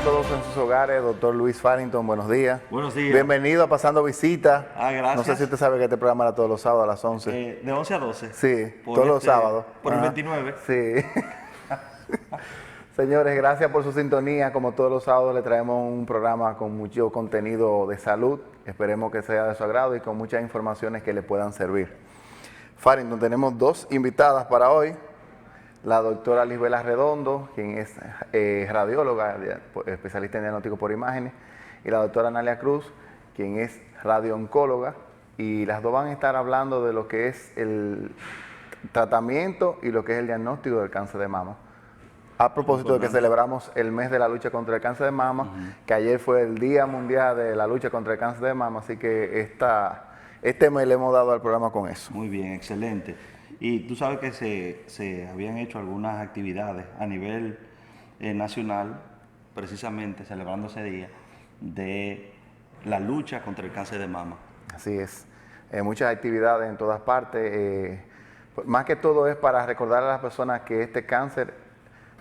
todos en sus hogares. Doctor Luis Farrington, buenos días. Buenos días. Bienvenido a Pasando Visita. Gracias. No sé si usted sabe que este programa era todos los sábados a las 11. De 11 a 12. Sí, todos los sábados. Por el 29. Sí. Señores, gracias por su sintonía. Como todos los sábados le traemos un programa con mucho contenido de salud. Esperemos que sea de su agrado y con muchas informaciones que le puedan servir. Farrington, tenemos dos invitadas para hoy. La doctora Lisbela Redondo, quien es radióloga, especialista en diagnóstico por imágenes, y la doctora Analia Cruz, quien es radiooncóloga, y las dos van a estar hablando de lo que es el tratamiento y lo que es el diagnóstico del cáncer de mama. A propósito de que celebramos el mes de la lucha contra el cáncer de mama, que ayer fue el Día Mundial de la Lucha contra el Cáncer de Mama, así que este mes le hemos dado al programa con eso. Muy bien, excelente. Y tú sabes que se habían hecho algunas actividades a nivel nacional, precisamente celebrando ese día, de la lucha contra el cáncer de mama. Así es. Muchas actividades en todas partes. Más que todo es para recordar a las personas que este cáncer,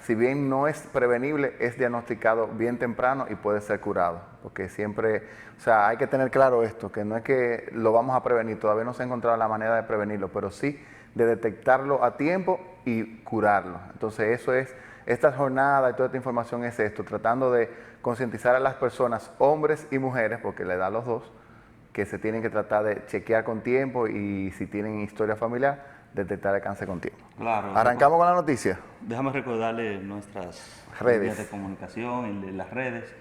si bien no es prevenible, es diagnosticado bien temprano y puede ser curado. Porque siempre, o sea, hay que tener claro esto, que no es que lo vamos a prevenir, todavía no se ha encontrado la manera de prevenirlo, pero sí de detectarlo a tiempo y curarlo. Entonces eso es, esta jornada y toda esta información es esto, tratando de concientizar a las personas, hombres y mujeres, porque le da a los dos, que se tienen que tratar de chequear con tiempo y si tienen historia familiar, detectar el cáncer con tiempo. Claro. ¿Arrancamos con la noticia? Déjame recordarle nuestras redes de comunicación, en las redes.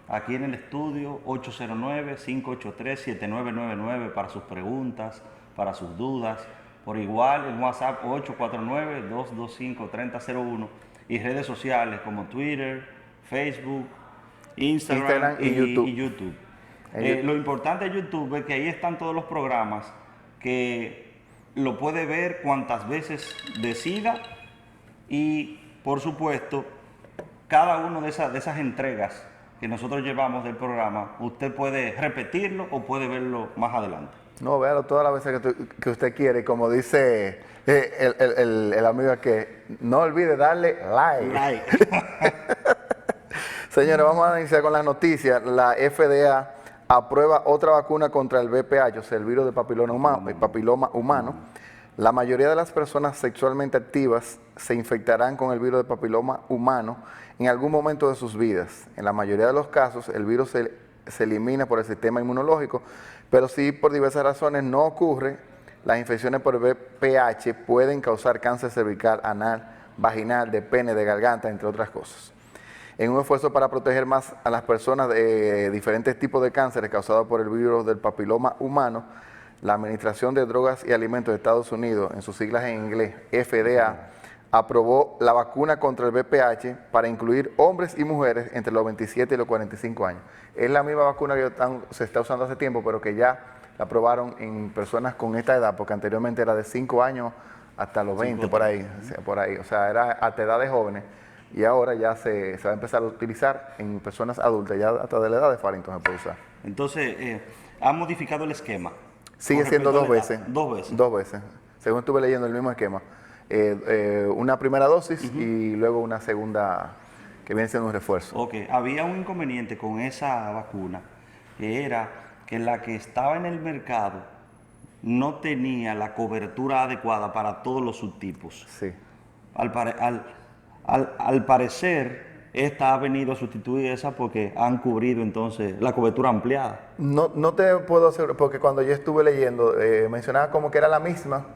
Aquí en el estudio, 809-583-7999 para sus preguntas, para sus dudas. Por igual, el WhatsApp 849-225-3001 y redes sociales como Twitter, Facebook, Instagram y YouTube. Lo importante de YouTube es que ahí están todos los programas que lo puede ver cuantas veces decida y, por supuesto, cada una de esas entregas que nosotros llevamos del programa, usted puede repetirlo o puede verlo más adelante. No, véalo todas las veces que usted quiere. Como dice el amigo que no olvide darle like. Señores, vamos a iniciar con las noticias. La FDA aprueba otra vacuna contra el VPH, o sea, el virus de papiloma humano. La mayoría de las personas sexualmente activas se infectarán con el virus de papiloma humano en algún momento de sus vidas. En la mayoría de los casos, el virus se elimina por el sistema inmunológico, pero si por diversas razones no ocurre, las infecciones por VPH pueden causar cáncer cervical, anal, vaginal, de pene, de garganta, entre otras cosas. En un esfuerzo para proteger más a las personas de diferentes tipos de cánceres causados por el virus del papiloma humano, la Administración de Drogas y Alimentos de Estados Unidos, en sus siglas en inglés, FDA, aprobó la vacuna contra el VPH para incluir hombres y mujeres entre los 27 y los 45 años. Es la misma vacuna que se está usando hace tiempo, pero que ya la aprobaron en personas con esta edad, porque anteriormente era de 5 años hasta los 20, por ahí. O sea, era hasta edades jóvenes. Y ahora ya se va a empezar a utilizar en personas adultas, ya hasta de la edad de Farrington se puede usar. Entonces, ¿ha modificado el esquema? Sigue siendo 2 veces. 2 veces. 2 veces. Según estuve leyendo el mismo esquema. Una primera dosis y luego una segunda que viene siendo un refuerzo. Ok, había un inconveniente con esa vacuna, que era que la que estaba en el mercado no tenía la cobertura adecuada para todos los subtipos. Sí. Al parecer, esta ha venido a sustituir esa porque han cubrido entonces la cobertura ampliada. No te puedo asegurar, porque cuando yo estuve leyendo, mencionaba como que era la misma,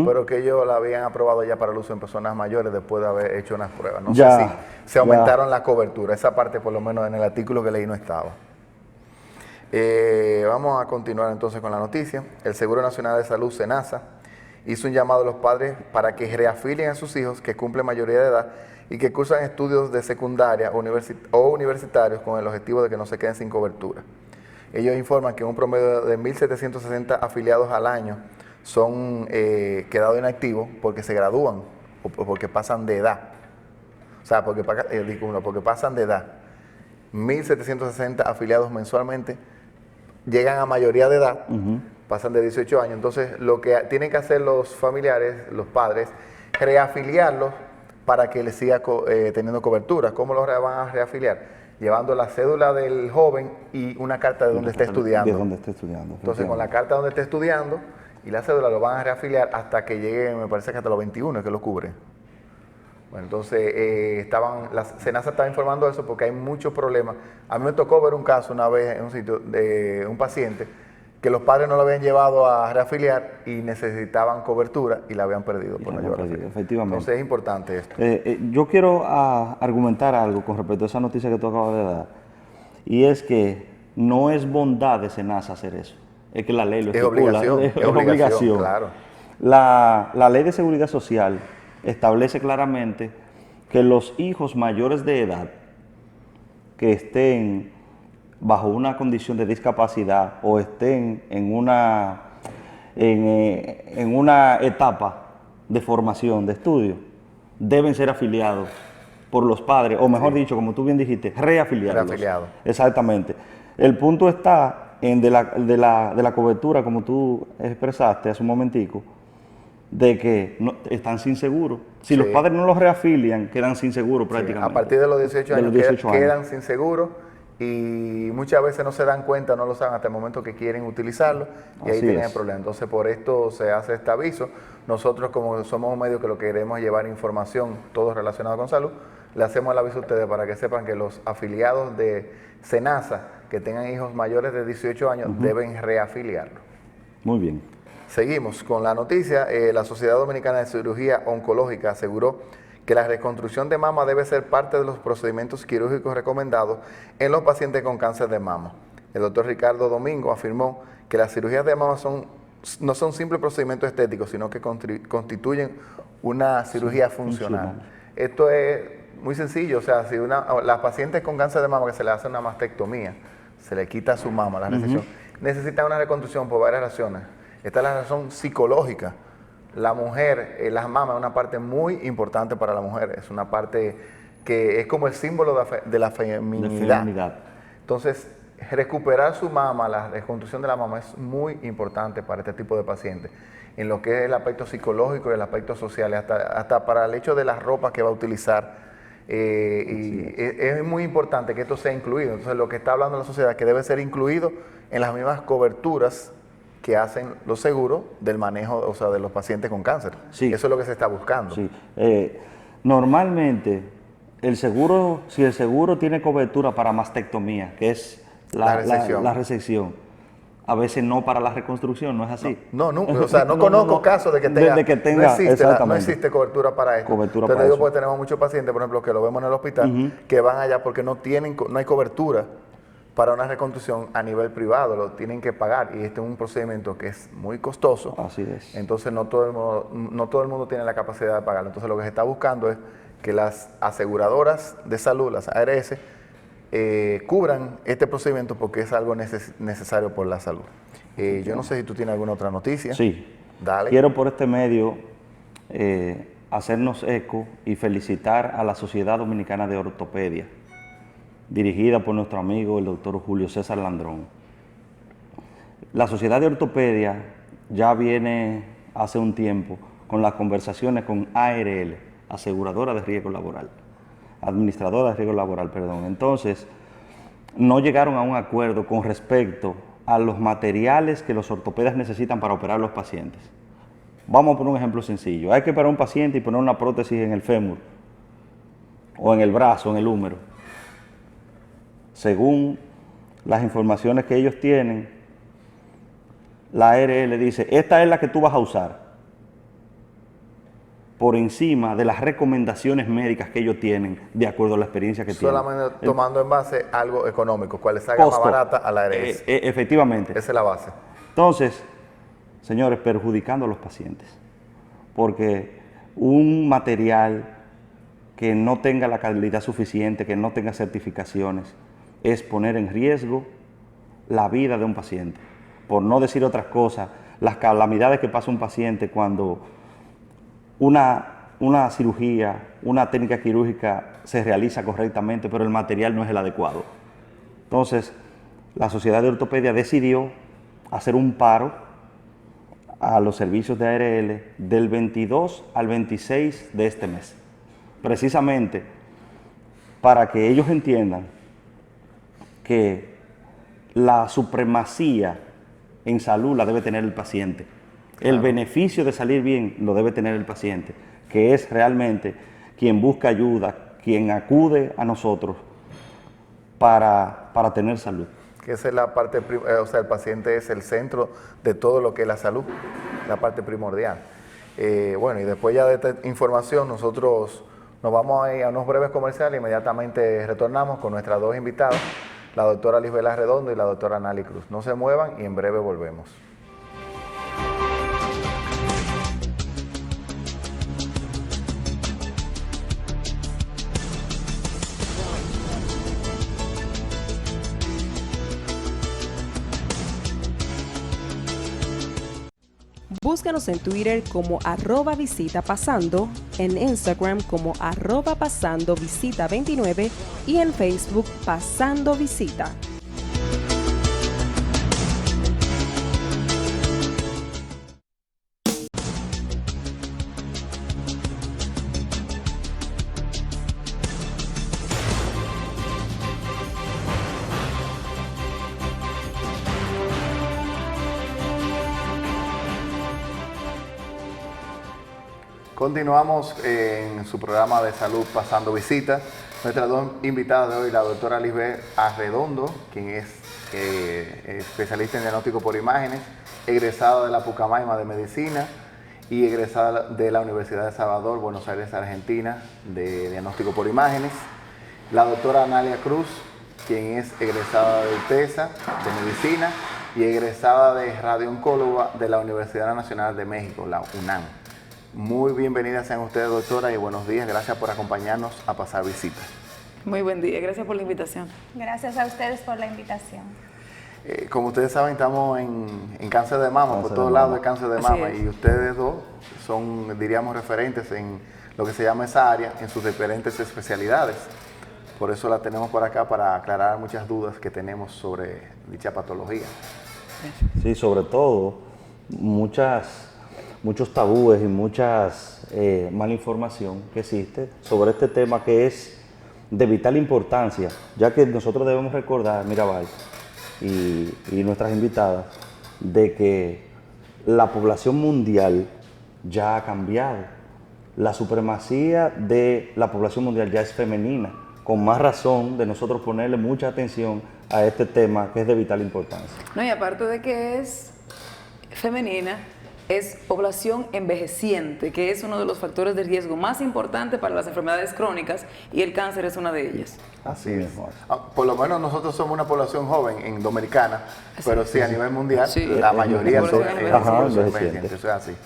pero que ellos la habían aprobado ya para el uso en personas mayores después de haber hecho unas pruebas. No sé si se aumentaron la cobertura. Esa parte, por lo menos en el artículo que leí, no estaba. Vamos a continuar entonces con la noticia. El Seguro Nacional de Salud, SENASA, hizo un llamado a los padres para que reafilien a sus hijos que cumplen mayoría de edad y que cursan estudios de secundaria o universitarios con el objetivo de que no se queden sin cobertura. Ellos informan que un promedio de 1.760 afiliados al año son quedados inactivos porque se gradúan o porque pasan de edad. O sea, porque pasan de edad. 1.760 afiliados mensualmente llegan a mayoría de edad, pasan de 18 años. Entonces, lo que tienen que hacer los familiares, los padres, reafiliarlos para que les siga teniendo cobertura. ¿Cómo los van a reafiliar? llevando la cédula del joven y una carta de donde está estudiando. De donde está estudiando. Entonces, con la carta de donde está estudiando y la cédula lo van a reafiliar hasta que llegue, me parece que hasta los 21 es que lo cubre. Bueno, entonces, la SENASA estaba informando de eso porque hay muchos problemas. A mí me tocó ver un caso una vez en un sitio de un paciente que los padres no lo habían llevado a reafiliar y necesitaban cobertura y la habían perdido por no llevarlo. Efectivamente. Entonces es importante esto. Yo quiero argumentar algo con respecto a esa noticia que tú acabas de dar, y es que no es bondad de SENASA hacer eso, es que la ley lo estipula. Es obligación, claro. La ley de seguridad social establece claramente que los hijos mayores de edad que estén bajo una condición de discapacidad o estén en una etapa de formación, de estudio, deben ser afiliados por los padres, o mejor dicho, como tú bien dijiste, reafiliados. Exactamente. El punto está en de la cobertura, como tú expresaste hace un momentico, de que están sin seguro. Si los padres no los reafilian, quedan sin seguro prácticamente. A partir de los 18 años, quedan sin seguro. Y muchas veces no se dan cuenta, no lo saben hasta el momento que quieren utilizarlo y ahí tienen el problema. Entonces, por esto se hace este aviso. Nosotros, como somos un medio que lo que queremos es llevar información, todo relacionado con salud, le hacemos el aviso a ustedes para que sepan que los afiliados de SENASA que tengan hijos mayores de 18 años deben reafiliarlo. Muy bien. Seguimos con la noticia. La Sociedad Dominicana de Cirugía Oncológica aseguró que la reconstrucción de mama debe ser parte de los procedimientos quirúrgicos recomendados en los pacientes con cáncer de mama. El doctor Ricardo Domingo afirmó que las cirugías de mama no son simples procedimientos estéticos, sino que constituyen una cirugía funcional. Esto es muy sencillo, o sea, si las pacientes con cáncer de mama que se le hace una mastectomía, se le quita su mama, la resección, necesitan una reconstrucción por varias razones. Esta es la razón psicológica. La mujer, las mamas es una parte muy importante para la mujer, es una parte que es como el símbolo de la feminidad. Entonces, recuperar su mama, la reconstrucción de la mama es muy importante para este tipo de pacientes, en lo que es el aspecto psicológico y el aspecto social, hasta para el hecho de las ropas que va a utilizar. Es muy importante que esto sea incluido. Entonces, lo que está hablando la sociedad es que debe ser incluido en las mismas coberturas que hacen los seguros del manejo, o sea, de los pacientes con cáncer. Sí. Eso es lo que se está buscando. Sí. Normalmente, si el seguro tiene cobertura para mastectomía, que es la resección, a veces no para la reconstrucción, ¿no es así? No, o sea, no conozco casos de que tenga, no existe cobertura para esto. Te digo porque tenemos muchos pacientes, por ejemplo, que lo vemos en el hospital, que van allá porque no hay cobertura para una reconstrucción a nivel privado, lo tienen que pagar y este es un procedimiento que es muy costoso. Así es. Entonces no todo el mundo tiene la capacidad de pagarlo. Entonces lo que se está buscando es que las aseguradoras de salud, las ARS, cubran este procedimiento porque es algo necesario por la salud. Yo no sé si tú tienes alguna otra noticia. Sí. Dale. Quiero por este medio hacernos eco y felicitar a la Sociedad Dominicana de Ortopedia, dirigida por nuestro amigo el doctor Julio César Landrón. La Sociedad de Ortopedia ya viene hace un tiempo con las conversaciones con ARL, Aseguradora de Riesgo Laboral, Administradora de Riesgo Laboral, perdón. Entonces, no llegaron a un acuerdo con respecto a los materiales que los ortopedas necesitan para operar a los pacientes. Vamos a poner un ejemplo sencillo. Hay que operar a un paciente y poner una prótesis en el fémur, o en el brazo, en el húmero. Según las informaciones que ellos tienen, la ARL dice, esta es la que tú vas a usar, por encima de las recomendaciones médicas que ellos tienen, de acuerdo a la experiencia que tienen. Solamente tomando en base algo económico, cuál es la más barata a la ARS. Efectivamente. Esa es la base. Entonces, señores, perjudicando a los pacientes, porque un material que no tenga la calidad suficiente, que no tenga certificaciones, es poner en riesgo la vida de un paciente. Por no decir otras cosas, las calamidades que pasa un paciente cuando una cirugía, una técnica quirúrgica se realiza correctamente, pero el material no es el adecuado. Entonces, la Sociedad de Ortopedia decidió hacer un paro a los servicios de ARL del 22 al 26 de este mes, precisamente para que ellos entiendan que la supremacía en salud la debe tener el paciente. El beneficio de salir bien lo debe tener el paciente, que es realmente quien busca ayuda, quien acude a nosotros para tener salud. Que esa es la parte, o sea, el paciente es el centro de todo lo que es la salud, la parte primordial. Bueno, y después ya de esta información, nosotros nos vamos a ir a unos breves comerciales, inmediatamente retornamos con nuestras dos invitadas, la doctora Lisbeth Arredondo y la doctora Nali Cruz. No se muevan y en breve volvemos. Búscanos en Twitter como @visitapasando, en Instagram como @pasandovisita29 y en Facebook Pasando Visita. Continuamos en su programa de salud Pasando Visita. Nuestras dos invitadas de hoy, la doctora Lisbeth Arredondo, quien es especialista en diagnóstico por imágenes, egresada de la Pucamaima de Medicina y egresada de la Universidad de Salvador, Buenos Aires, Argentina, de diagnóstico por imágenes. La doctora Nalia Cruz, quien es egresada de UTESA, de Medicina, y egresada de radiooncóloga de la Universidad Nacional de México, la UNAM. Muy bienvenidas sean ustedes, doctora, y buenos días. Gracias por acompañarnos a Pasar Visita. Muy buen día, gracias por la invitación. Gracias a ustedes por la invitación. Como ustedes saben, estamos en cáncer de mama, por todos lados de cáncer de mama, y ustedes dos son, diríamos, referentes en lo que se llama esa área, en sus diferentes especialidades. Por eso la tenemos por acá, para aclarar muchas dudas que tenemos sobre dicha patología. Sí, sobre todo, muchos tabúes y muchas mala información que existe sobre este tema, que es de vital importancia, ya que nosotros debemos recordar, Mirabal y nuestras invitadas, de que la población mundial ya ha cambiado. La supremacía de la población mundial ya es femenina, con más razón de nosotros ponerle mucha atención a este tema que es de vital importancia. No, y aparte de que es femenina, es población envejeciente, que es uno de los factores de riesgo más importantes para las enfermedades crónicas, y el cáncer es una de ellas. Así es. Por lo menos nosotros somos una población joven en Dominicana, pero sí, a nivel mundial, la mayoría son envejecientes. Eso es así.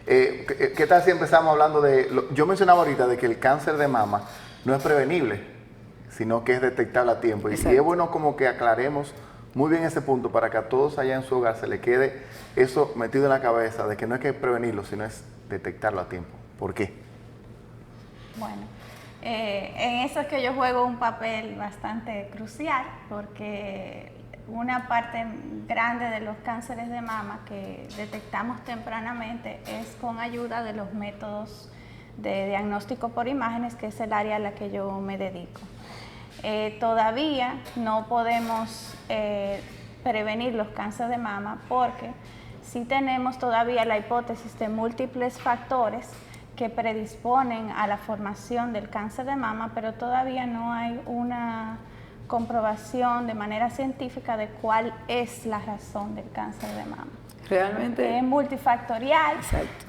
¿Qué tal si empezamos hablando yo mencionaba ahorita de que el cáncer de mama no es prevenible, sino que es detectable a tiempo. Y es bueno como que aclaremos muy bien ese punto, para que a todos allá en su hogar se le quede eso metido en la cabeza, de que no hay que prevenirlo, sino es detectarlo a tiempo. ¿Por qué? Bueno, en eso es que yo juego un papel bastante crucial, porque una parte grande de los cánceres de mama que detectamos tempranamente es con ayuda de los métodos de diagnóstico por imágenes, que es el área a la que yo me dedico. Todavía no podemos prevenir los cánceres de mama, porque sí tenemos todavía la hipótesis de múltiples factores que predisponen a la formación del cáncer de mama, pero todavía no hay una comprobación de manera científica de cuál es la razón del cáncer de mama. Realmente es multifactorial. Exacto.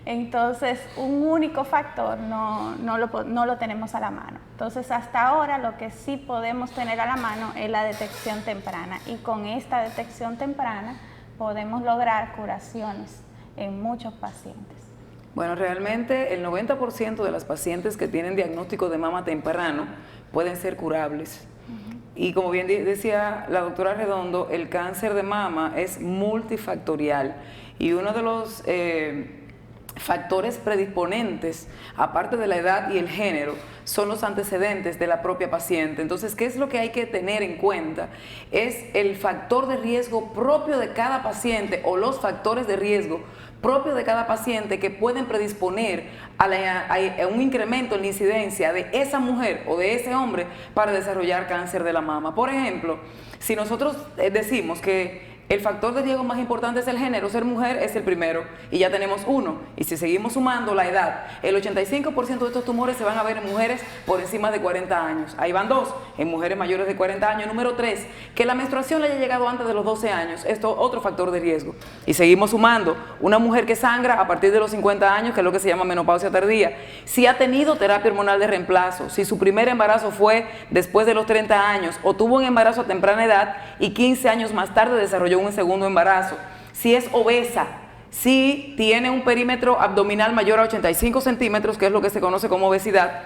Entonces, un único factor no lo tenemos a la mano. Entonces, hasta ahora lo que sí podemos tener a la mano es la detección temprana, y con esta detección temprana podemos lograr curaciones en muchos pacientes. Bueno, realmente el 90% de las pacientes que tienen diagnóstico de mama temprano pueden ser curables. Y como bien decía la doctora Arredondo, el cáncer de mama es multifactorial, y uno de los factores predisponentes, aparte de la edad y el género, son los antecedentes de la propia paciente. Entonces, ¿qué es lo que hay que tener en cuenta? Es el factor de riesgo propio de cada paciente o los factores de riesgo propio de cada paciente que pueden predisponer a un incremento en la incidencia de esa mujer o de ese hombre para desarrollar cáncer de la mama. Por ejemplo, si nosotros decimos que el factor de riesgo más importante es el género, ser mujer es el primero, y ya tenemos uno. Y si seguimos sumando la edad, el 85% de estos tumores se van a ver en mujeres por encima de 40 años. Ahí van 2, en mujeres mayores de 40 años. Número 3, que la menstruación le haya llegado antes de los 12 años. Esto es otro factor de riesgo. Y seguimos sumando, una mujer que sangra a partir de los 50 años, que es lo que se llama menopausia tardía. Si ha tenido terapia hormonal de reemplazo, si su primer embarazo fue después de los 30 años, o tuvo un embarazo a temprana edad y 15 años más tarde desarrolló un segundo embarazo, si es obesa, si tiene un perímetro abdominal mayor a 85 centímetros, que es lo que se conoce como obesidad,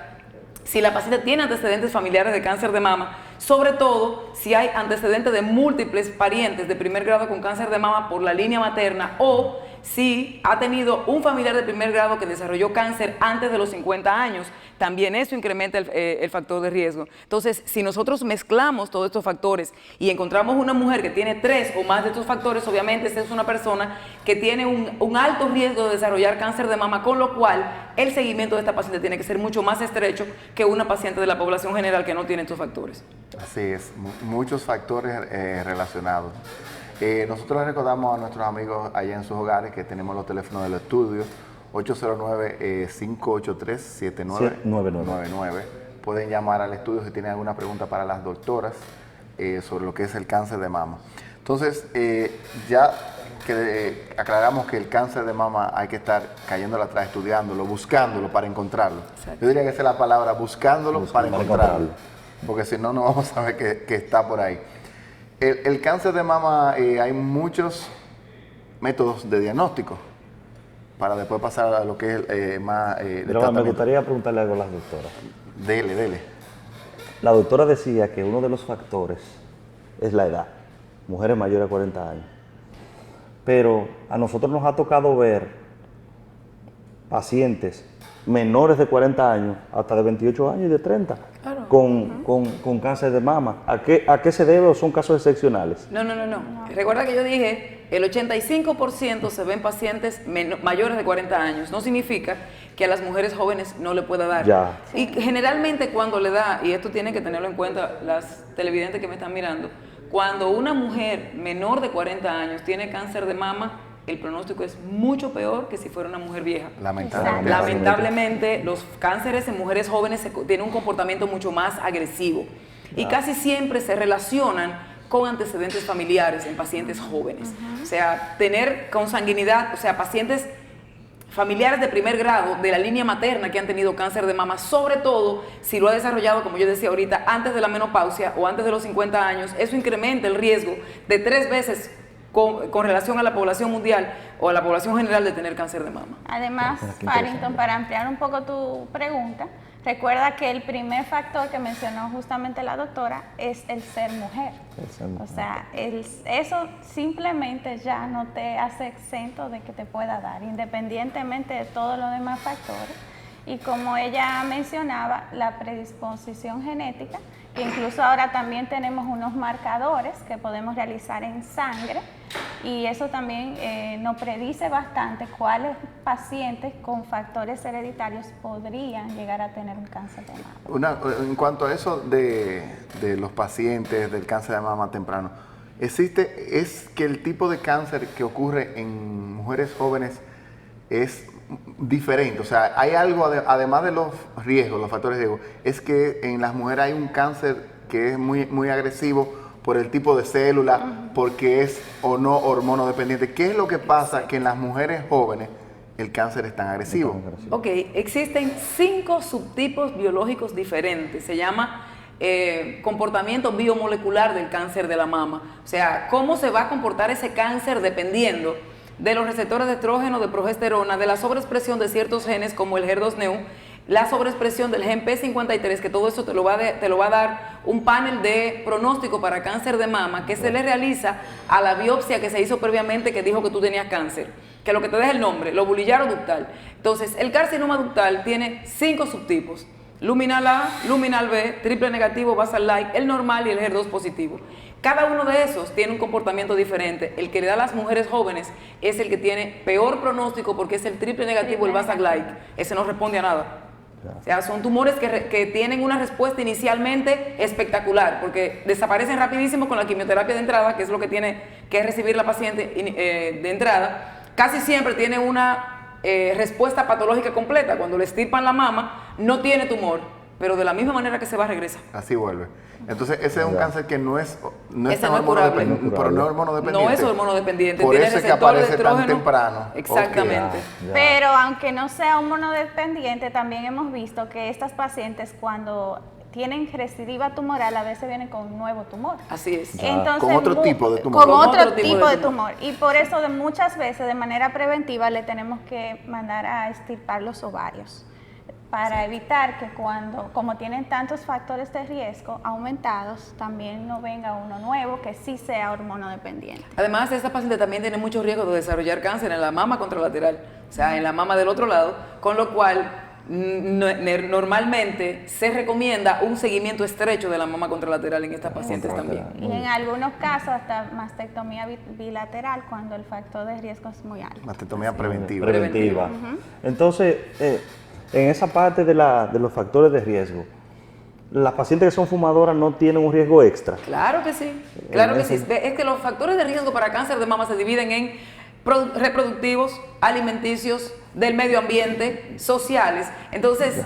si la paciente tiene antecedentes familiares de cáncer de mama, sobre todo si hay antecedentes de múltiples parientes de primer grado con cáncer de mama por la línea materna, o si ha tenido un familiar de primer grado que desarrolló cáncer antes de los 50 años, también eso incrementa el factor de riesgo. Entonces, si nosotros mezclamos todos estos factores y encontramos una mujer que tiene 3 o más de estos factores, obviamente esta es una persona que tiene un alto riesgo de desarrollar cáncer de mama, con lo cual el seguimiento de esta paciente tiene que ser mucho más estrecho que una paciente de la población general que no tiene estos factores. Así es, muchos factores relacionados. Nosotros les recordamos a nuestros amigos allá en sus hogares que tenemos los teléfonos del estudio 809-583-7999. Pueden llamar al estudio si tienen alguna pregunta para las doctoras sobre lo que es el cáncer de mama. Entonces, ya que aclaramos que el cáncer de mama hay que estar cayéndolo atrás, estudiándolo, buscándolo para encontrarlo. Exacto. Yo diría que esa es la palabra, buscándolo para encontrarlo. Porque si no, no vamos a ver que está por ahí. El cáncer de mama, hay muchos métodos de diagnóstico para después pasar a lo que es más Pero me gustaría preguntarle algo a las doctoras. Dele. La doctora decía que uno de los factores es la edad, mujeres mayores de 40 años. Pero a nosotros nos ha tocado ver pacientes menores de 40 años, hasta de 28 años y de 30, claro, con cáncer de mama. ¿A qué se debe o son casos excepcionales? No. Recuerda que yo dije, el 85% se ven pacientes mayores de 40 años. No significa que a las mujeres jóvenes no le pueda dar. Ya. Y generalmente cuando le da, y esto tienen que tenerlo en cuenta las televidentes que me están mirando, cuando una mujer menor de 40 años tiene cáncer de mama, el pronóstico es mucho peor que si fuera una mujer vieja. Lamentablemente, los cánceres en mujeres jóvenes tienen un comportamiento mucho más agresivo y casi siempre se relacionan con antecedentes familiares en pacientes jóvenes. O sea, tener consanguinidad, o sea, pacientes familiares de primer grado de la línea materna que han tenido cáncer de mama, sobre todo si lo ha desarrollado, como yo decía ahorita, antes de la menopausia o antes de los 50 años, eso incrementa el riesgo de 3 veces con relación a la población mundial o a la población general de tener cáncer de mama. Además, Farrington, para ampliar un poco tu pregunta, recuerda que el primer factor que mencionó justamente la doctora es el ser mujer. O sea, eso simplemente ya no te hace exento de que te pueda dar, independientemente de todos los demás factores. Y como ella mencionaba, la predisposición genética, que incluso ahora también tenemos unos marcadores que podemos realizar en sangre, y eso también nos predice bastante cuáles pacientes con factores hereditarios podrían llegar a tener un cáncer de mama. En cuanto a eso de los pacientes del cáncer de mama temprano, es que el tipo de cáncer que ocurre en mujeres jóvenes es diferente, o sea, hay algo además de los riesgos, los factores de riesgo, es que en las mujeres hay un cáncer que es muy agresivo por el tipo de célula, porque es o no hormonodependiente. ¿Qué es lo que pasa que en las mujeres jóvenes el cáncer es tan agresivo? Ok, existen 5 subtipos biológicos diferentes, se llama comportamiento biomolecular del cáncer de la mama, o sea, cómo se va a comportar ese cáncer dependiendo de los receptores de estrógeno, de progesterona, de la sobreexpresión de ciertos genes como el HER2/neu la sobreexpresión del gen P53, que todo eso te lo va a dar un panel de pronóstico para cáncer de mama que se le realiza a la biopsia que se hizo previamente que dijo que tú tenías cáncer, que lo que te deja el nombre, lobulillar o ductal. Entonces, el carcinoma ductal tiene 5 subtipos: luminal A, luminal B, triple negativo, basal like, el normal y el HER2 positivo. Cada uno de esos tiene un comportamiento diferente. El que le da a las mujeres jóvenes es el que tiene peor pronóstico porque es el triple negativo, el basal like. Ese no responde a nada. O sea, son tumores que tienen una respuesta inicialmente espectacular, porque desaparecen rapidísimo con la quimioterapia de entrada, que es lo que tiene que recibir la paciente de entrada. Casi siempre tiene una respuesta patológica completa. Cuando le extirpan la mama, no tiene tumor, pero de la misma manera que se va, regresa. Así vuelve. Entonces, ese es un cáncer que no es Ese no es curable. pero no es hormonodependiente. No es hormonodependiente. Por tiene eso es que receptor de aparece tan estrógeno. temprano. Exactamente. Ok. Pero aunque no sea hormonodependiente, también hemos visto que estas pacientes cuando tienen recidiva tumoral a veces vienen con un nuevo tumor. Así es. Entonces, Con otro tipo de tumor. Con otro tipo de tumor. tumor. Y por eso muchas veces de manera preventiva le tenemos que mandar a extirpar los ovarios para evitar que como tienen tantos factores de riesgo aumentados, también no venga uno nuevo que sí sea hormonodependiente. Además, esta paciente también tiene mucho riesgo de desarrollar cáncer en la mama contralateral, o sea, en la mama del otro lado, con lo cual normalmente se recomienda un seguimiento estrecho de la mama contralateral en estas pacientes también. Y en algunos casos hasta mastectomía bilateral cuando el factor de riesgo es muy alto. Mastectomía preventiva. Preventiva. Entonces, en esa parte de los factores de riesgo, las pacientes que son fumadoras no tienen un riesgo extra. Claro que sí, claro que sí. Es que los factores de riesgo para cáncer de mama se dividen en reproductivos, alimenticios, del medio ambiente, sociales. Entonces,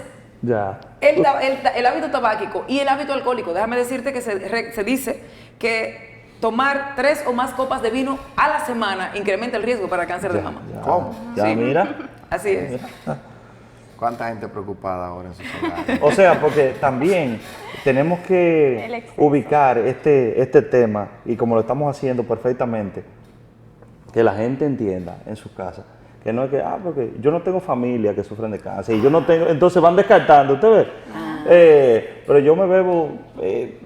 el hábito tabáquico y el hábito alcohólico, déjame decirte que se dice que tomar 3 o más copas de vino a la semana incrementa el riesgo para cáncer de mama. ¿Cómo? Ya, Sí. mira. Así es. ¿Cuánta gente preocupada ahora en sus hogares? O sea, porque también tenemos El que exceso. ubicar este tema, y como lo estamos haciendo perfectamente, que la gente entienda en sus casas, que no es que, porque yo no tengo familia que sufren de cáncer, y yo no tengo, entonces van descartando, ¿usted ve? Pero yo me bebo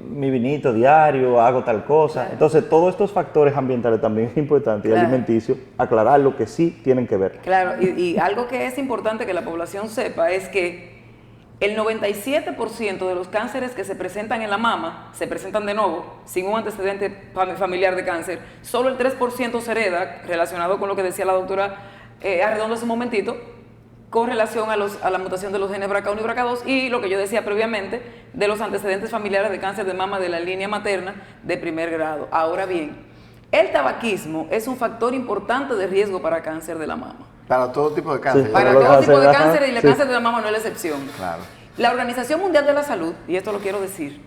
mi vinito diario, hago tal cosa. Entonces, todos estos factores ambientales también es importante, y alimenticios, aclarar lo que sí tienen que ver. Claro, y algo que es importante que la población sepa es que el 97% de los cánceres que se presentan en la mama se presentan de nuevo, sin un antecedente familiar de cáncer. Solo el 3% se hereda, relacionado con lo que decía la doctora Arredondo hace un momentito, con relación a la mutación de los genes BRCA1 y BRCA2 y lo que yo decía previamente de los antecedentes familiares de cáncer de mama de la línea materna de primer grado. Ahora bien, el tabaquismo es un factor importante de riesgo para cáncer de la mama. Para todo tipo de cáncer. Sí. Para Los todo tipo de cánceres, cáncer y el sí. cáncer de la mama no es la excepción. Claro. La Organización Mundial de la Salud, y esto lo quiero decir,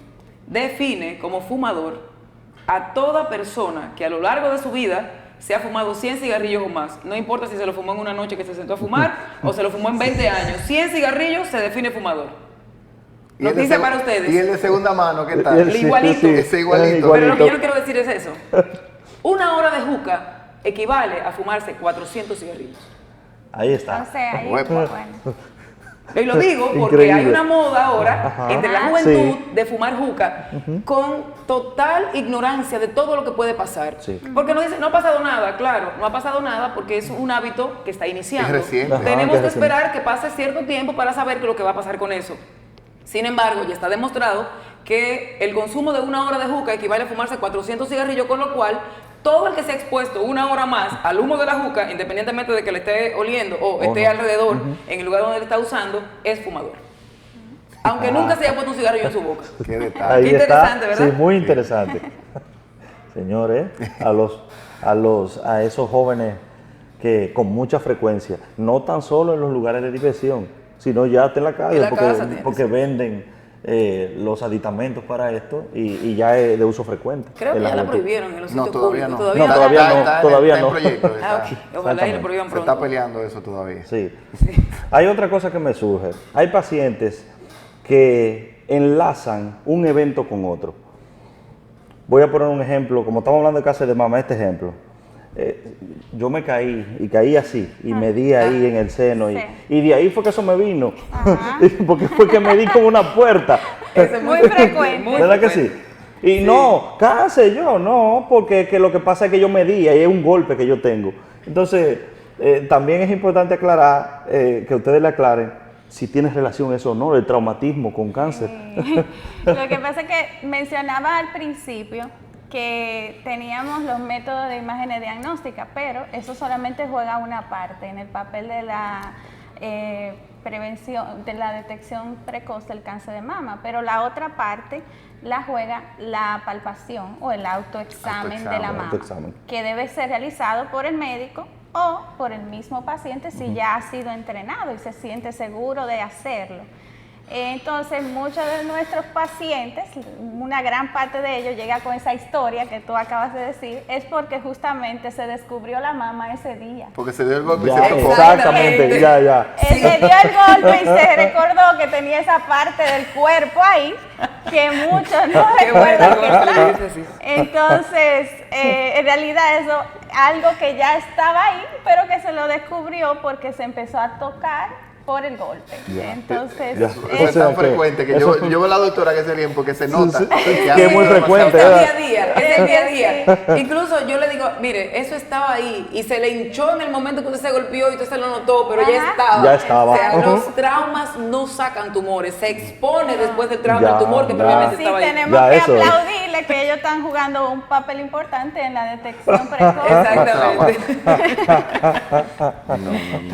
define como fumador a toda persona que a lo largo de su vida se ha fumado 100 cigarrillos o más. No importa si se lo fumó en una noche que se sentó a fumar o se lo fumó en 20 años. 100 cigarrillos se define fumador. ¿Y el de Noticia para ustedes. ¿Y el de segunda mano qué tal? Igualito. Ese igualito. Pero lo que yo no quiero decir es eso. Una hora de juca equivale a fumarse 400 cigarrillos. Ahí está. O sea, ahí, Huepa. bueno. Y lo digo porque Increíble. hay una moda ahora Ajá. entre la juventud Sí. de fumar juca con total ignorancia de todo lo que puede pasar. Sí. Porque no dice, no ha pasado nada, claro, no ha pasado nada porque es un hábito que está iniciando. Es reciente. Ajá, Tenemos que que es reciente. esperar que pase cierto tiempo para saber qué es lo que va a pasar con eso. Sin embargo, ya está demostrado que el consumo de una hora de juca equivale a fumarse 400 cigarrillos, con lo cual todo el que se ha expuesto una hora más al humo de la juca, independientemente de que le esté oliendo o esté no. alrededor, en el lugar donde le está usando, es fumador. Aunque nunca se haya puesto un cigarrillo en su boca. Qué detalle. Ahí Qué está. interesante, ¿verdad? Sí, muy interesante. Señores, a esos jóvenes que con mucha frecuencia, no tan solo en los lugares de diversión, sino ya hasta en la calle, En la casa tiene, porque sí. venden los aditamentos para esto y ya es de uso frecuente. Creo que en la ya la juventud. prohibieron en los No, sitios todavía públicos. no. No, todavía no, Está todavía en no. proyecto, Ah, está. ok. Ojalá y lo Exactamente. prohíban Se pronto. está peleando eso todavía. Sí. Hay otra cosa que me surge. Hay pacientes que enlazan un evento con otro. Voy a poner un ejemplo, como estamos hablando de cáncer de mama, este ejemplo. yo me caí y caí así y me di ahí en el seno Sí. y de ahí fue que eso me vino, Ajá. porque fue que me di con una puerta. Eso es Muy frecuente. muy ¿Verdad que frecuente. sí? Y no, cáncer yo, no, porque que lo que pasa es que yo me di, ahí es un golpe que yo tengo. Entonces, también es importante aclarar, que ustedes le aclaren si tiene relación eso o no, el traumatismo con cáncer. Lo que pasa es que mencionaba al principio que teníamos los métodos de imágenes diagnósticas, pero eso solamente juega una parte en el papel de la prevención, de la detección precoz del cáncer de mama, pero la otra parte la juega la palpación o el autoexamen de la mama, Autoexamen. que debe ser realizado por el médico o por el mismo paciente si ya ha sido entrenado y se siente seguro de hacerlo. Entonces, muchos de nuestros pacientes, una gran parte de ellos llega con esa historia que tú acabas de decir, es porque justamente se descubrió la mama ese día. Porque se dio el golpe y Ya, se tocó. exactamente, ya. Se dio el golpe y se recordó que tenía esa parte del cuerpo ahí que muchos no Qué bueno recuerdan que que lo está. dices, sí. Entonces, en realidad eso, algo que ya estaba ahí, pero que se lo descubrió porque se empezó a tocar por el golpe. Ya. Entonces, Ya. Eso O es sea tan que frecuente que eso- yo veo a la doctora que se ríe porque se nota. Sí, sí. que Que hace es muy demasiado frecuente, Es el ¿verdad? día a día, es el día a día. Incluso yo le digo, mire, eso estaba ahí y se le hinchó en el momento que usted se golpeó y usted se lo notó, pero ya Ajá. estaba. Ya estaba. O sea, Ujú. los traumas no sacan tumores, se expone después del trauma Ya, el tumor que ya. previamente sí estaba ahí. tenemos Ya, que eso es. aplaudirle que ellos están jugando un papel importante en la detección precoz. Exactamente.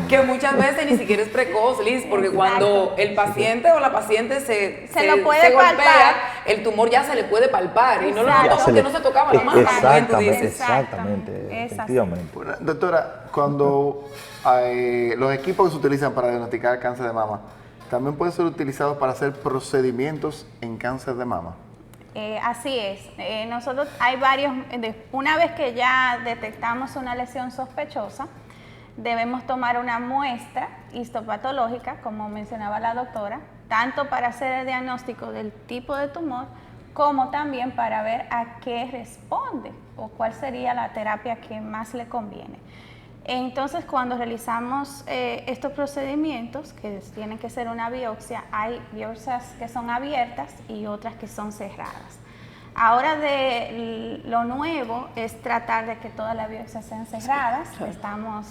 Que muchas veces ni siquiera es precoz, Liz, porque cuando el paciente o la paciente se lo puede golpea, palpar. el tumor ya se le puede palpar y no lo Exacto. notó porque no se tocaba la mano. como bien tú Exactamente, dices. exactamente, Es así. efectivamente. Bueno, doctora, cuando los equipos que se utilizan para diagnosticar cáncer de mama, también pueden ser utilizados para hacer procedimientos en cáncer de mama. Así es. Nosotros hay varios, una vez que ya detectamos una lesión sospechosa, debemos tomar una muestra histopatológica, como mencionaba la doctora, tanto para hacer el diagnóstico del tipo de tumor, como también para ver a qué responde o cuál sería la terapia que más le conviene. Entonces, cuando realizamos estos procedimientos, que tienen que ser una biopsia, hay biopsias que son abiertas y otras que son cerradas. Ahora lo nuevo es tratar de que todas las biopsias sean cerradas. Estamos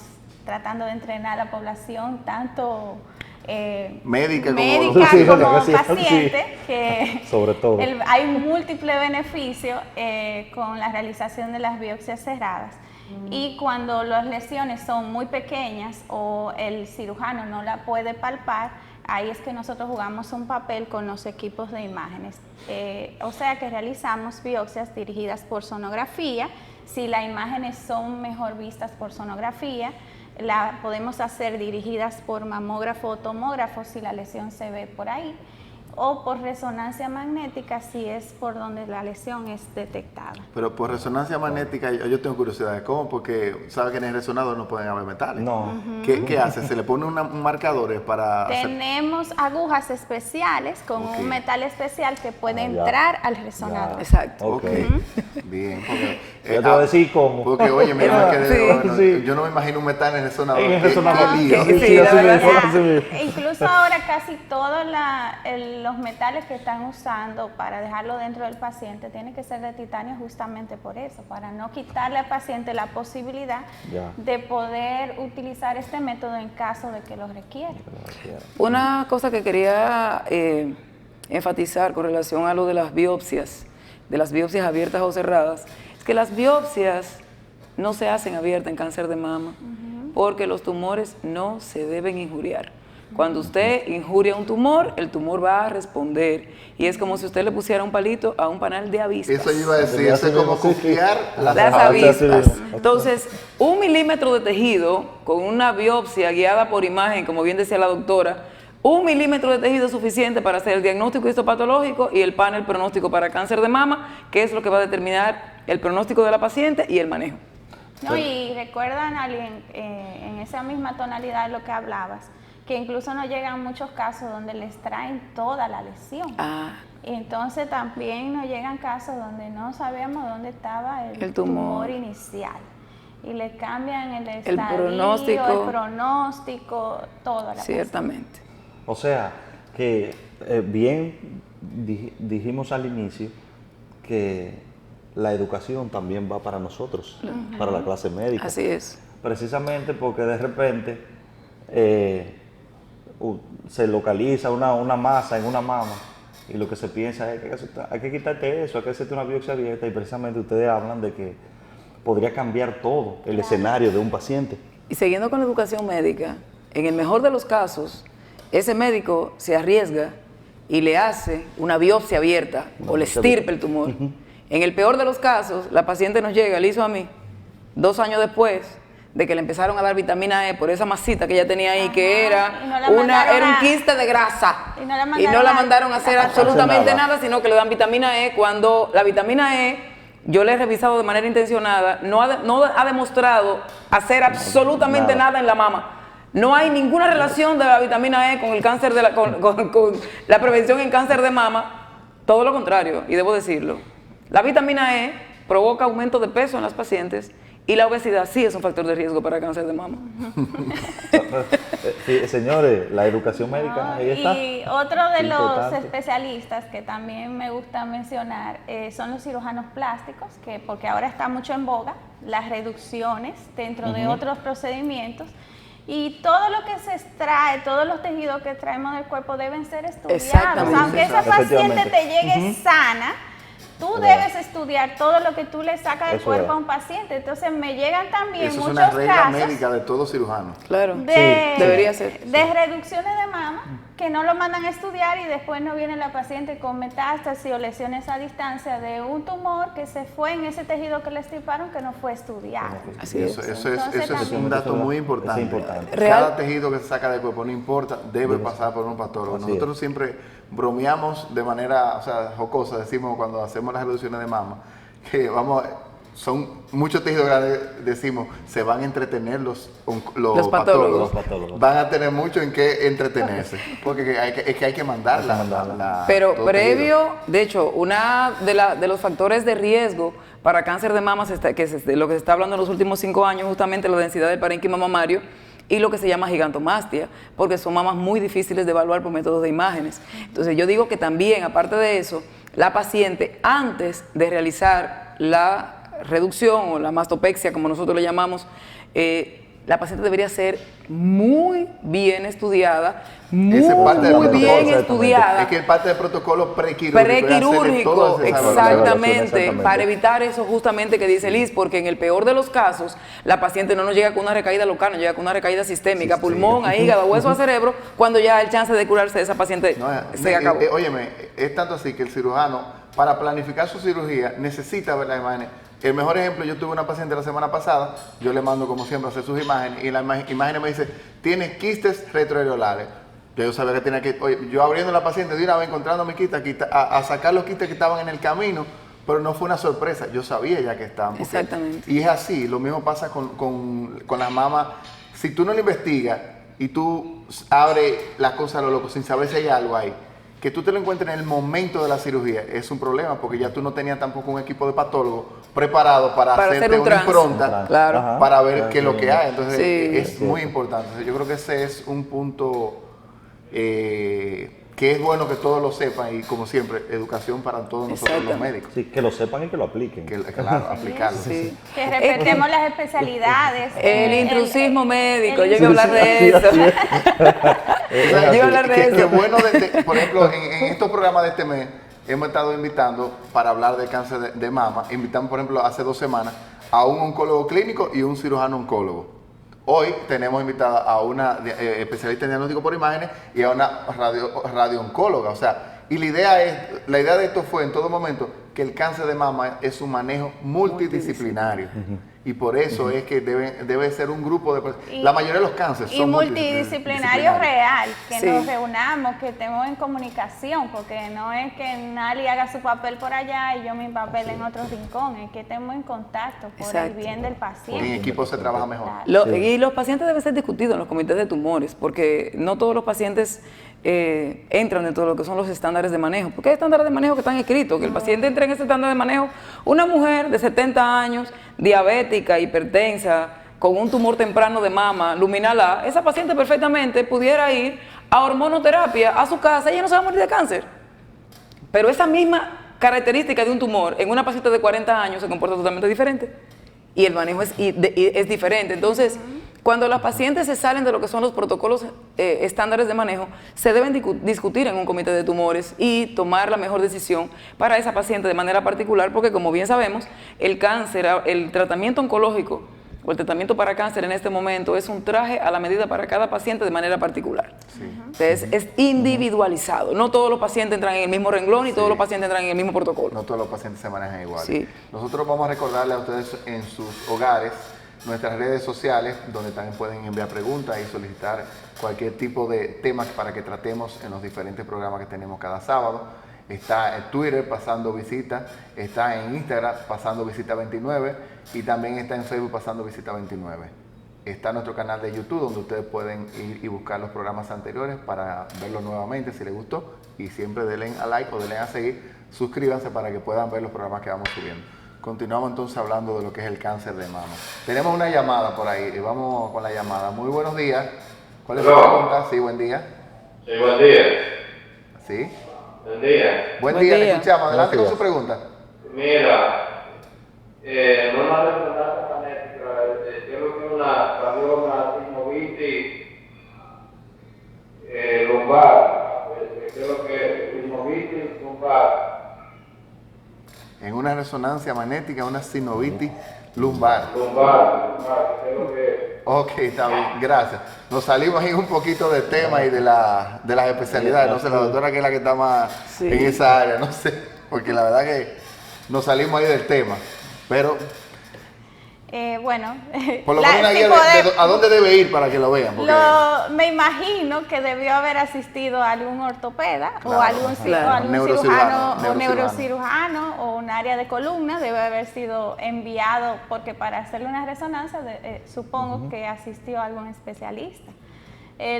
tratando de entrenar a la población, tanto Médica como- Sí, como sí, paciente, sí. que Sobre todo. hay múltiples beneficios con la realización de las biopsias cerradas. Y cuando las lesiones son muy pequeñas o el cirujano no la puede palpar, ahí es que nosotros jugamos un papel con los equipos de imágenes. O sea que realizamos biopsias dirigidas por sonografía. Si las imágenes son mejor vistas por sonografía, la podemos hacer dirigidas por mamógrafo o tomógrafo si la lesión se ve por ahí, o por resonancia magnética si es por donde la lesión es detectada. Pero por resonancia magnética, yo tengo curiosidad de cómo, porque sabe que en el resonador no pueden haber metales. No. ¿Qué hace? ¿Se le pone un marcadores para hacer? Tenemos agujas especiales con Ok. un metal especial que puede Ah, ya. entrar al resonador. Exacto. Ok. Bien, porque... Ya te voy a decir cómo. Porque, oye, mira, me quedé, Sí. bueno, Sí. yo no me imagino un metal en el resonador. En el Qué resonador. lío. Sí, Sí, la así verdad, mismo, Ya, así mismo. incluso ahora casi todos los metales que están usando para dejarlo dentro del paciente tienen que ser de titanio justamente por eso, para no quitarle al paciente la posibilidad Ya. de poder utilizar este método en caso de que lo requiera. Una cosa que quería enfatizar con relación a lo de las biopsias abiertas o cerradas, es que las biopsias no se hacen abiertas en cáncer de mama, porque los tumores no se deben injuriar. Cuando usted injuria un tumor, el tumor va a responder, y es como si usted le pusiera un palito a un panal de avispas. Eso yo iba a decir, eso es como confiar Las Ajá, avispas. sí, sí. Entonces, 1 milímetro de tejido con una biopsia guiada por imagen, como bien decía la doctora, 1 milímetro de tejido es suficiente para hacer el diagnóstico histopatológico y el panel pronóstico para cáncer de mama, que es lo que va a determinar el pronóstico de la paciente y el manejo. No, y recuerdan alguien en esa misma tonalidad de lo que hablabas, que incluso nos llegan muchos casos donde les traen toda la lesión. Ah, Entonces también nos llegan casos donde no sabíamos dónde estaba el El tumor. tumor inicial. y le cambian el estadio, pronóstico. el pronóstico, todo. Ciertamente. O sea, que bien dijimos al inicio que la educación también va para nosotros, para la clase médica. Así es. Precisamente porque de repente se localiza una masa en una mama y lo que se piensa es que hay que quitarte eso, hay que hacerte una biopsia abierta, y precisamente ustedes hablan de que podría cambiar todo el escenario de un paciente. Y siguiendo con la educación médica, en el mejor de los casos, ese médico se arriesga y le hace una biopsia abierta o le estirpe el tumor. En el peor de los casos, la paciente nos llega, le hizo a mí, 2 años después de que le empezaron a dar vitamina E por esa masita que ella tenía ahí, que era era un quiste de grasa. Y no la mandaron a hacer absolutamente nada, sino que le dan vitamina E, cuando la vitamina E, yo la he revisado de manera intencionada, no ha demostrado hacer absolutamente nada en la mama. No hay ninguna relación de la vitamina E con el cáncer con la prevención en cáncer de mama, todo lo contrario, y debo decirlo. La vitamina E provoca aumento de peso en las pacientes, y la obesidad sí es un factor de riesgo para cáncer de mama. Sí, señores, la educación médica, ahí está. Y otro de los especialistas que también me gusta mencionar son los cirujanos plásticos, porque ahora está mucho en boga las reducciones dentro de otros procedimientos. Y todo lo que se extrae, todos los tejidos que traemos del cuerpo deben ser estudiados. Aunque esa paciente te llegue sana, tú debes estudiar todo lo que tú le sacas del cuerpo a un paciente. Entonces me llegan también muchos casos. Eso es una regla médica de todo cirujano. Claro, debería ser. De reducciones de mama que no lo mandan a estudiar, y después no viene la paciente con metástasis o lesiones a distancia de un tumor que se fue en ese tejido que le extirparon, que no fue estudiado. Así es. Eso es un dato muy importante. Cada tejido que se saca del cuerpo, no importa, debe pasar por un patólogo. Nosotros siempre bromeamos de manera jocosa, decimos cuando hacemos las reducciones de mama, que son muchos tejidos grandes, decimos, se van a entretener los patólogos. Van a tener mucho en qué entretenerse, porque hay que mandarla. Pero previo, de hecho, una de los factores de riesgo para cáncer de mama, que es de lo que se está hablando en los últimos 5 años, justamente la densidad del parénquima mamario y lo que se llama gigantomastia, porque son mamas muy difíciles de evaluar por métodos de imágenes. Entonces yo digo que también, aparte de eso, la paciente, antes de realizar la reducción o la mastopexia, como nosotros le llamamos, la paciente debería ser muy bien estudiada, muy bien estudiada. Es que es parte del protocolo prequirúrgico. Exactamente, para evitar eso justamente que dice Liz, porque en el peor de los casos, la paciente no nos llega con una recaída local, nos llega con una recaída sistémica, pulmón, a hígado, hueso, a cerebro, cuando ya el chance de curarse de esa paciente se acabó. Óyeme, es tanto así que el cirujano, para planificar su cirugía, necesita ver las imágenes. El mejor ejemplo, yo tuve una paciente la semana pasada, yo le mando como siempre a hacer sus imágenes, y las imágenes me dice, tiene quistes retroareolares. Yo sabía que tenía que, yo abriendo la paciente de una vez, encontrando mi quiste, a sacar los quistes que estaban en el camino, pero no fue una sorpresa, yo sabía ya que estaban. Exactamente. Y es así, lo mismo pasa con las mamas. Si tú no lo investigas y tú abres las cosas a lo loco sin saber si hay algo ahí, que tú te lo encuentres en el momento de la cirugía es un problema, porque ya tú no tenías tampoco un equipo de patólogos preparado para hacerte una impronta para ver qué es lo que hay. Entonces es muy importante. Entonces, yo creo que ese es un punto que es bueno que todos lo sepan, y como siempre, educación para todos nosotros los médicos. Sí, que lo sepan y que lo apliquen. Claro, aplicarlo. Sí. Que respetemos las especialidades. El intrusismo médico, yo iba a hablar de eso. Yo iba a hablar de eso. Qué bueno, por ejemplo, en estos programas de este mes, hemos estado invitando para hablar de cáncer de mama. Invitamos, por ejemplo, hace 2 semanas a un oncólogo clínico y un cirujano oncólogo. Hoy tenemos invitada a una especialista en diagnóstico por imágenes y a una radiooncóloga. O sea, y la idea de esto fue en todo momento que el cáncer de mama es un manejo multidisciplinario. Y por eso es que debe ser un grupo de personas. La mayoría de los cánceres son multidisciplinario real, que nos reunamos, que estemos en comunicación, porque no es que Nali haga su papel por allá y yo mi papel en otro rincón, es que estemos en contacto por el bien del paciente. En equipo se trabaja mejor. Y los pacientes deben ser discutidos en los comités de tumores, porque no todos los pacientes entran dentro de lo que son los estándares de manejo. Porque hay estándares de manejo que están escritos, que el paciente entre en ese estándar de manejo. Una mujer de 70 años, diabética, hipertensa, con un tumor temprano de mama, luminal A, esa paciente perfectamente pudiera ir a hormonoterapia a su casa y ella no se va a morir de cáncer. Pero esa misma característica de un tumor en una paciente de 40 años se comporta totalmente diferente y el manejo es diferente. Entonces, cuando las pacientes se salen de lo que son los protocolos estándares de manejo, se deben discutir en un comité de tumores y tomar la mejor decisión para esa paciente de manera particular, porque como bien sabemos, el cáncer, el tratamiento oncológico o el tratamiento para cáncer en este momento es un traje a la medida para cada paciente de manera particular. Sí. Entonces, es individualizado. No todos los pacientes entran en el mismo renglón y todos los pacientes entran en el mismo protocolo. No todos los pacientes se manejan igual. Sí. Nosotros vamos a recordarle a ustedes en sus hogares nuestras redes sociales, donde también pueden enviar preguntas y solicitar cualquier tipo de temas para que tratemos en los diferentes programas que tenemos cada sábado. Está en Twitter, Pasando Visita, está en Instagram, Pasando Visita 29, y también está en Facebook, Pasando Visita 29. Está nuestro canal de YouTube, donde ustedes pueden ir y buscar los programas anteriores para verlos nuevamente si les gustó, y siempre denle a like o denle a seguir, suscríbanse para que puedan ver los programas que vamos subiendo. Continuamos entonces hablando de lo que es el cáncer de mama. Tenemos una llamada por ahí, y vamos con la llamada. Muy buenos días. ¿Cuál es su pregunta? Sí, buen día. Sí, buen día. Sí. Buen día. Buen día, le escuchamos. Adelante con su pregunta. Mira, no una resonancia magnética, yo creo que una sinovitis lumbar, creo que sinovitis lumbar. En una resonancia magnética, una sinovitis lumbar. Lumbar, creo que... Ok, está bien, gracias. Nos salimos ahí un poquito del tema y de las especialidades. No sé, la doctora que es la que está más en esa área, no sé, porque la verdad que nos salimos ahí del tema. Pero, bueno, por lo menos una guía de a dónde debe ir para que lo vean. Porque... me imagino que debió haber asistido a algún ortopeda, claro, o algún neurocirujano, cirujano o neurocirujano o un área de columna, debe haber sido enviado, porque para hacerle una resonancia supongo que asistió a algún especialista.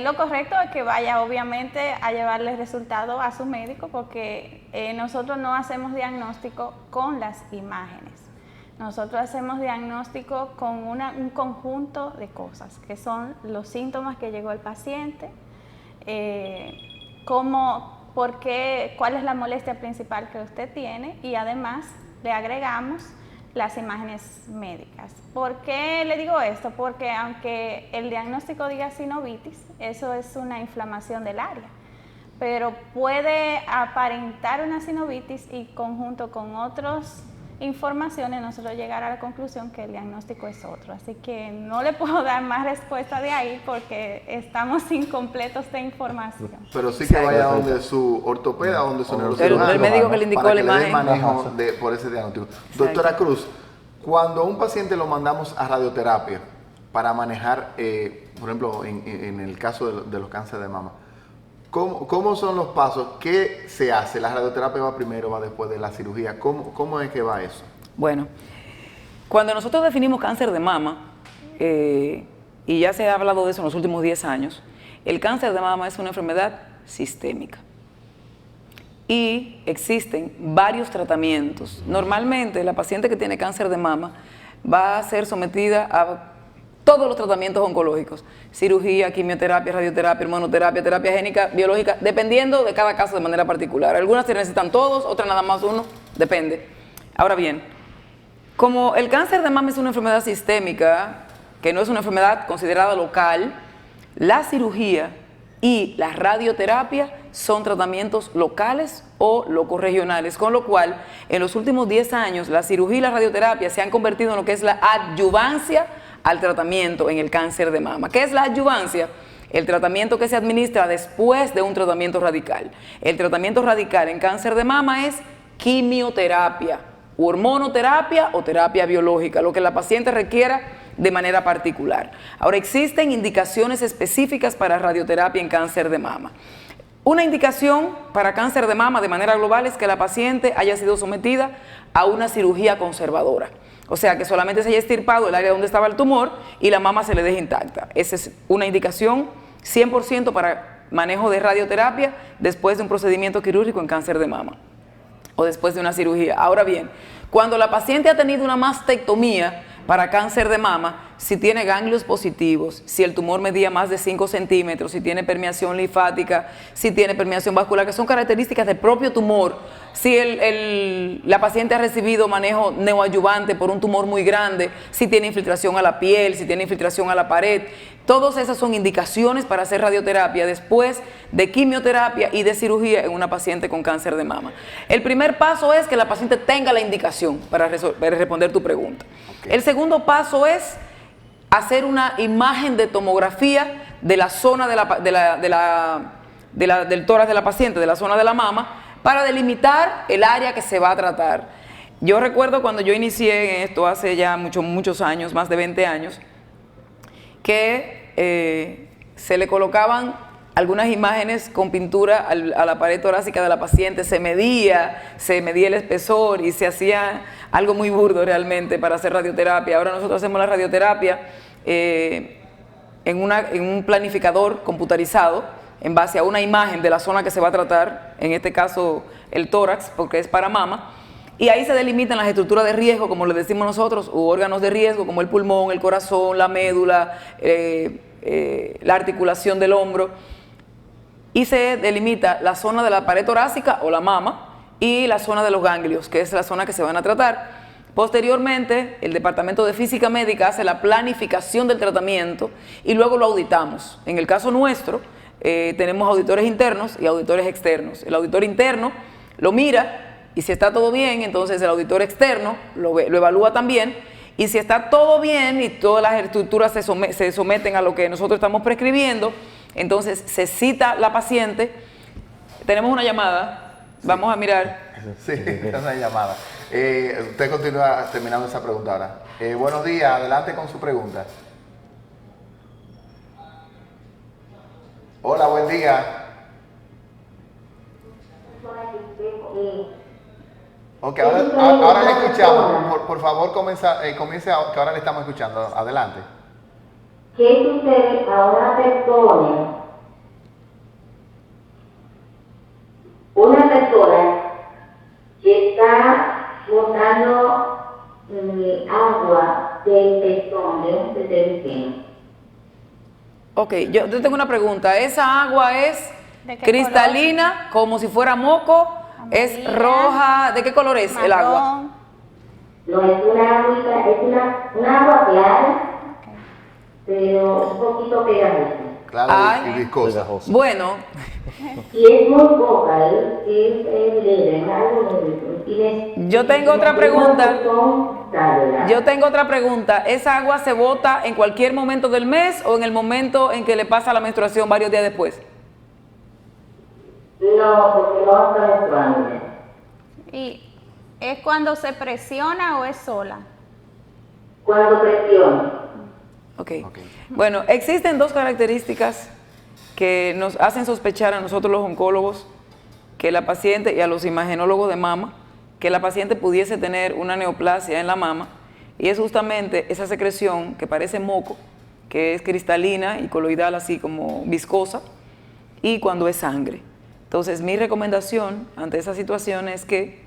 Lo correcto es que vaya obviamente a llevarle resultado a su médico, porque nosotros no hacemos diagnóstico con las imágenes. Nosotros hacemos diagnóstico con un conjunto de cosas, que son los síntomas que llegó el paciente, cuál es la molestia principal que usted tiene, y además le agregamos las imágenes médicas. ¿Por qué le digo esto? Porque aunque el diagnóstico diga sinovitis, eso es una inflamación del área, pero puede aparentar una sinovitis y conjunto con otros informaciones nosotros llegar a la conclusión que el diagnóstico es otro. Así que no le puedo dar más respuesta de ahí porque estamos incompletos de información. Pero sí que vaya donde su ortopeda, donde su neurocirujano, el médico que le indicó la imagen, manejo por ese diagnóstico. Doctora Cruz, cuando un paciente lo mandamos a radioterapia para manejar, por ejemplo, en el caso de los cánceres de mama, ¿cómo son los pasos? ¿Qué se hace? ¿La radioterapia va primero, va después de la cirugía? ¿Cómo es que va eso? Bueno, cuando nosotros definimos cáncer de mama, y ya se ha hablado de eso en los últimos 10 años, el cáncer de mama es una enfermedad sistémica. Y existen varios tratamientos. Normalmente la paciente que tiene cáncer de mama va a ser sometida a todos los tratamientos oncológicos, cirugía, quimioterapia, radioterapia, hormonoterapia, terapia génica, biológica, dependiendo de cada caso de manera particular. Algunas se necesitan todos, otras nada más uno, depende. Ahora bien, como el cáncer de mama es una enfermedad sistémica, que no es una enfermedad considerada local, la cirugía y la radioterapia son tratamientos locales o locorregionales, con lo cual en los últimos 10 años la cirugía y la radioterapia se han convertido en lo que es la adyuvancia al tratamiento en el cáncer de mama. ¿Qué es la adyuvancia? El tratamiento que se administra después de un tratamiento radical. El tratamiento radical en cáncer de mama es quimioterapia, hormonoterapia o terapia biológica, lo que la paciente requiera de manera particular. Ahora, existen indicaciones específicas para radioterapia en cáncer de mama. Una indicación para cáncer de mama de manera global es que la paciente haya sido sometida a una cirugía conservadora. O sea, que solamente se haya extirpado el área donde estaba el tumor y la mama se le deje intacta. Esa es una indicación 100% para manejo de radioterapia después de un procedimiento quirúrgico en cáncer de mama o después de una cirugía. Ahora bien, cuando la paciente ha tenido una mastectomía para cáncer de mama, si tiene ganglios positivos, si el tumor medía más de 5 centímetros, si tiene permeación linfática, si tiene permeación vascular, que son características del propio tumor, si la paciente ha recibido manejo neoadyuvante por un tumor muy grande, si tiene infiltración a la piel, si tiene infiltración a la pared, todas esas son indicaciones para hacer radioterapia después de quimioterapia y de cirugía en una paciente con cáncer de mama. El primer paso es que la paciente tenga la indicación para responder tu pregunta. Okay. El segundo paso es hacer una imagen de tomografía de la zona del tórax de la paciente, de la zona de la mama, para delimitar el área que se va a tratar. Yo recuerdo cuando yo inicié en esto hace ya muchos años, más de 20 años, que se le colocaban algunas imágenes con pintura a la pared torácica de la paciente, se medía el espesor y se hacía algo muy burdo realmente para hacer radioterapia. Ahora nosotros hacemos la radioterapia en un planificador computarizado en base a una imagen de la zona que se va a tratar, en este caso el tórax, porque es para mama, y ahí se delimitan las estructuras de riesgo, como le decimos nosotros, u órganos de riesgo, como el pulmón, el corazón, la médula, la articulación del hombro, y se delimita la zona de la pared torácica o la mama y la zona de los ganglios, que es la zona que se van a tratar. Posteriormente, el Departamento de Física Médica hace la planificación del tratamiento y luego lo auditamos. En el caso nuestro, tenemos auditores internos y auditores externos. El auditor interno lo mira y si está todo bien, entonces el auditor externo lo evalúa también, y si está todo bien y todas las estructuras se someten a lo que nosotros estamos prescribiendo, entonces se cita la paciente. Tenemos una llamada, vamos a mirar. Sí, es una llamada. Usted continúa terminando esa pregunta ahora. Buenos días, adelante con su pregunta. Hola, buen día. Ok, ahora le escuchamos. Por favor, comience que ahora le estamos escuchando. Adelante. ¿Qué sucede a una persona que está botando agua del pezón de un bebé? Ok, yo tengo una pregunta. ¿Esa agua es cristalina, color? Como si fuera moco? Amarilla. ¿Es roja? ¿De qué color es el agua? No, es una agua clara, pero un poquito pegajosa. Clara y viscosa. Bueno. Y es muy poca, es leve, algo leve. Yo tengo otra pregunta. ¿Esa agua se bota en cualquier momento del mes o en el momento en que le pasa la menstruación varios días después? No, porque no está menstruando. ¿Y es cuando se presiona o es sola? Cuando presiona. Okay. Bueno, existen dos características que nos hacen sospechar a nosotros los oncólogos, que la paciente, y a los imagenólogos de mama, que la paciente pudiese tener una neoplasia en la mama, y es justamente esa secreción que parece moco, que es cristalina y coloidal, así como viscosa, y cuando es sangre. Entonces, mi recomendación ante esa situación es que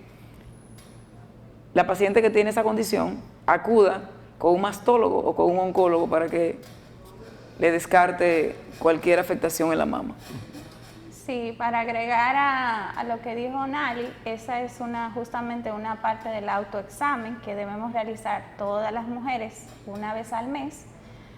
la paciente que tiene esa condición acuda con un mastólogo o con un oncólogo para que le descarte cualquier afectación en la mama. Sí, para agregar a lo que dijo Nali, esa es justamente una parte del autoexamen que debemos realizar todas las mujeres una vez al mes.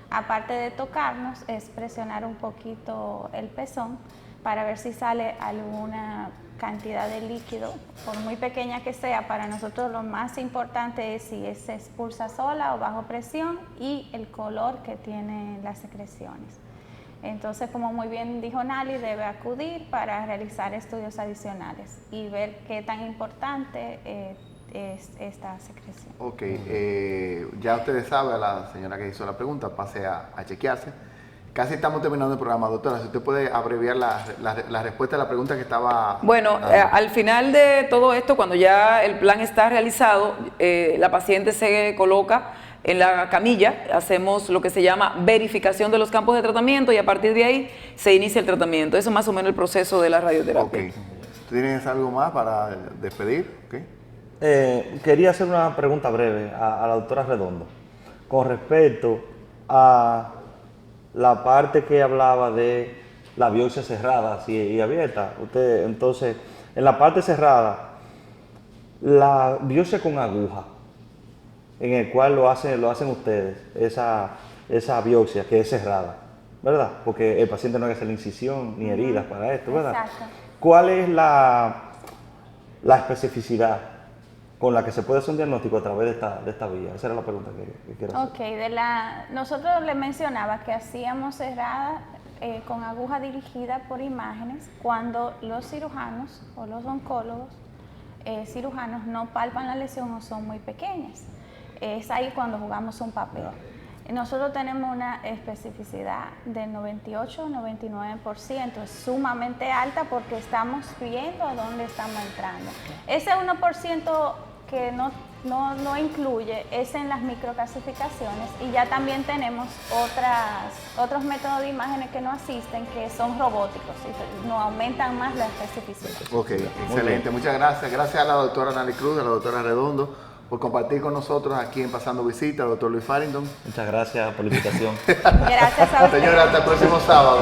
Aparte de tocarnos, es presionar un poquito el pezón para ver si sale alguna cantidad de líquido, por muy pequeña que sea. Para nosotros lo más importante es si se expulsa sola o bajo presión y el color que tienen las secreciones. Entonces, como muy bien dijo Nali, debe acudir para realizar estudios adicionales y ver qué tan importante es esta secreción. Ok, ya ustedes saben, a la señora que hizo la pregunta, pase a chequearse. Casi estamos terminando el programa, doctora. Si usted puede abreviar la respuesta a la pregunta que estaba... Bueno, al final de todo esto, cuando ya el plan está realizado, la paciente se coloca en la camilla, hacemos lo que se llama verificación de los campos de tratamiento y a partir de ahí se inicia el tratamiento. Eso es más o menos el proceso de la radioterapia. Ok. ¿Tienes algo más para despedir? Okay. Quería hacer una pregunta breve a la doctora Redondo con respecto a la parte que hablaba de la biopsia cerrada y abierta. Usted, entonces, en la parte cerrada, la biopsia con aguja, en el cual lo hacen ustedes, esa biopsia que es cerrada, ¿verdad? Porque el paciente no hay que hacer incisión ni heridas para esto, ¿verdad? Exacto. ¿Cuál es la especificidad con la que se puede hacer un diagnóstico a través de esta vía? Esa era la pregunta que quiero hacer. Ok, nosotros le mencionaba que hacíamos cerrada con aguja dirigida por imágenes cuando los cirujanos o los oncólogos cirujanos no palpan la lesión o son muy pequeñas. Es ahí cuando jugamos un papel. Nosotros tenemos una especificidad del 98-99%, es sumamente alta porque estamos viendo a dónde estamos entrando. Ese 1% que no incluye es en las microclasificaciones y ya también tenemos otros métodos de imágenes que nos asisten que son robóticos y nos aumentan más la especificidad. Ok, excelente, muchas gracias. Gracias a la doctora Nali Cruz, a la doctora Redondo, por compartir con nosotros aquí en Pasando Visita, al doctor Luis Farrington. Muchas gracias por la invitación. Gracias a ustedes. Señora, hasta el próximo sábado.